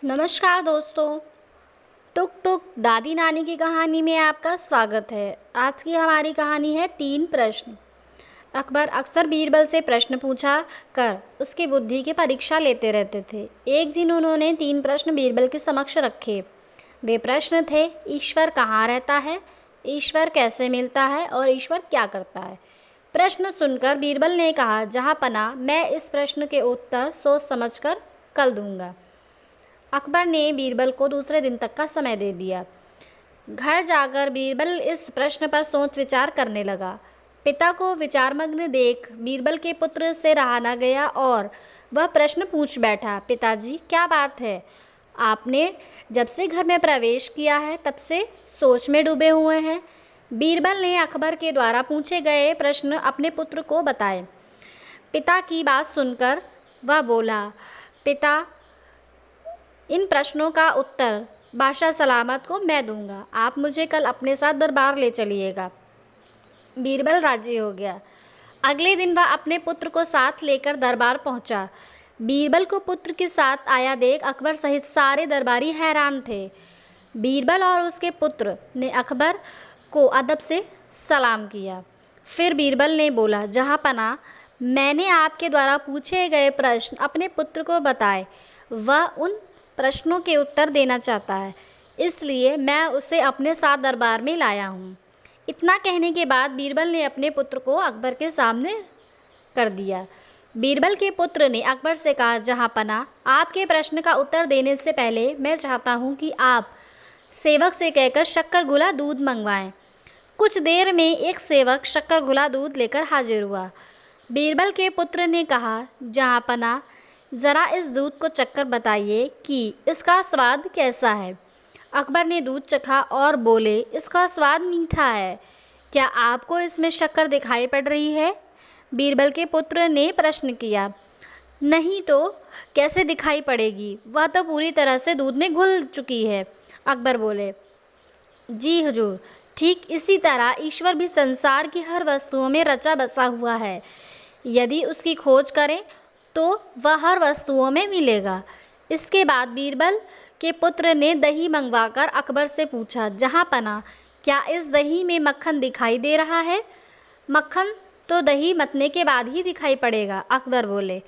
नमस्कार दोस्तों। टुक टुक दादी नानी की कहानी में आपका स्वागत है। आज की हमारी कहानी है 3 प्रश्न। अकबर अक्सर बीरबल से प्रश्न पूछा कर उसकी बुद्धि की परीक्षा लेते रहते थे। एक दिन उन्होंने 3 प्रश्न बीरबल के समक्ष रखे। वे प्रश्न थे: ईश्वर कहाँ रहता है, ईश्वर कैसे मिलता है और ईश्वर क्या करता है। प्रश्न सुनकर बीरबल ने कहा, जहाँ पना मैं इस प्रश्न के उत्तर सोच समझकर कल दूंगा। अकबर ने बीरबल को दूसरे दिन तक का समय दे दिया। घर जाकर बीरबल इस प्रश्न पर सोच विचार करने लगा। पिता को विचारमग्न देख बीरबल के पुत्र से रहा न गया और वह प्रश्न पूछ बैठा, पिताजी क्या बात है? आपने जब से घर में प्रवेश किया है तब से सोच में डूबे हुए हैं। बीरबल ने अकबर के द्वारा पूछे गए प्रश्न अपने पुत्र को बताए। पिता की बात सुनकर वह बोला, पिता इन प्रश्नों का उत्तर बादशाह सलामत को मैं दूंगा। आप मुझे कल अपने साथ दरबार ले चलिएगा। बीरबल राजी हो गया। अगले दिन वह अपने पुत्र को साथ लेकर दरबार पहुंचा। बीरबल को पुत्र के साथ आया देख अकबर सहित सारे दरबारी हैरान थे। बीरबल और उसके पुत्र ने अकबर को अदब से सलाम किया। फिर बीरबल ने बोला, जहाँ पना मैंने आपके द्वारा पूछे गए प्रश्न अपने पुत्र को बताए। वह उन प्रश्नों के उत्तर देना चाहता है, इसलिए मैं उसे अपने साथ दरबार में लाया हूँ। इतना कहने के बाद बीरबल ने अपने पुत्र को अकबर के सामने कर दिया। बीरबल के पुत्र ने अकबर से कहा, जहाँ पना आपके प्रश्न का उत्तर देने से पहले मैं चाहता हूँ कि आप सेवक से कहकर शक्कर घुला दूध मंगवाएं। कुछ देर में एक सेवक शक्कर घुला दूध लेकर हाजिर हुआ। बीरबल के पुत्र ने कहा, जहाँ पना ज़रा इस दूध को चखकर बताइए कि इसका स्वाद कैसा है। अकबर ने दूध चखा और बोले, इसका स्वाद मीठा है। क्या आपको इसमें शक्कर दिखाई पड़ रही है? बीरबल के पुत्र ने प्रश्न किया। नहीं तो कैसे दिखाई पड़ेगी, वह तो पूरी तरह से दूध में घुल चुकी है। अकबर बोले, जी हुजूर, ठीक इसी तरह ईश्वर भी संसार की हर वस्तुओं में रचा बसा हुआ है। यदि उसकी खोज करें तो वह हर वस्तुओं में मिलेगा। इसके बाद बीरबल के पुत्र ने दही मंगवाकर अकबर से पूछा, जहाँ पना क्या इस दही में मक्खन दिखाई दे रहा है? मक्खन तो दही मतने के बाद ही दिखाई पड़ेगा। अकबर बोले,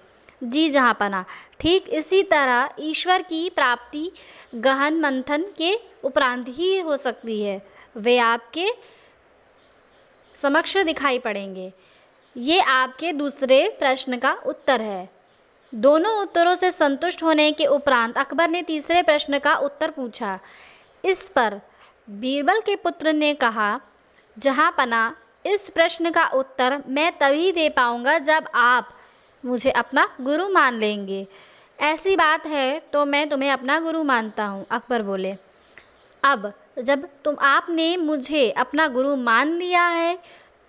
जी जहाँ पना, ठीक इसी तरह ईश्वर की प्राप्ति गहन मंथन के उपरांत ही हो सकती है। वे आपके समक्ष दिखाई पड़ेंगे। ये आपके दूसरे प्रश्न का उत्तर है। दोनों उत्तरों से संतुष्ट होने के उपरांत अकबर ने तीसरे प्रश्न का उत्तर पूछा। इस पर बीरबल के पुत्र ने कहा, जहाँ पना इस प्रश्न का उत्तर मैं तभी दे पाऊँगा जब आप मुझे अपना गुरु मान लेंगे। ऐसी बात है तो मैं तुम्हें अपना गुरु मानता हूँ। अकबर बोले, अब जब आपने मुझे अपना गुरु मान लिया है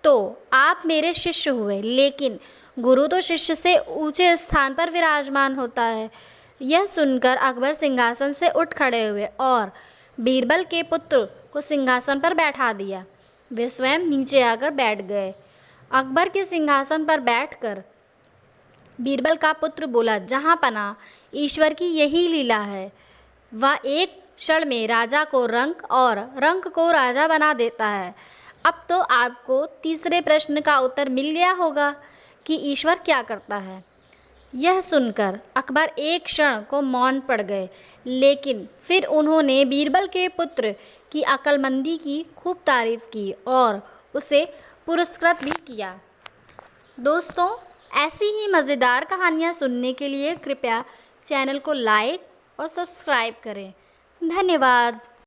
तो आप मेरे शिष्य हुए, लेकिन गुरु तो शिष्य से ऊंचे स्थान पर विराजमान होता है। यह सुनकर अकबर सिंहासन से उठ खड़े हुए और बीरबल के पुत्र को सिंहासन पर बैठा दिया। वे स्वयं नीचे आकर बैठ गए। अकबर के सिंहासन पर बैठकर बीरबल का पुत्र बोला, जहाँ पना ईश्वर की यही लीला है। वह एक क्षण में राजा को रंक और रंक को राजा बना देता है। अब तो आपको तीसरे प्रश्न का उत्तर मिल गया होगा कि ईश्वर क्या करता है। यह सुनकर अकबर एक क्षण को मौन पड़ गए, लेकिन फिर उन्होंने बीरबल के पुत्र की अक्लमंदी की खूब तारीफ की और उसे पुरस्कृत भी किया। दोस्तों, ऐसी ही मज़ेदार कहानियाँ सुनने के लिए कृपया चैनल को लाइक और सब्सक्राइब करें। धन्यवाद।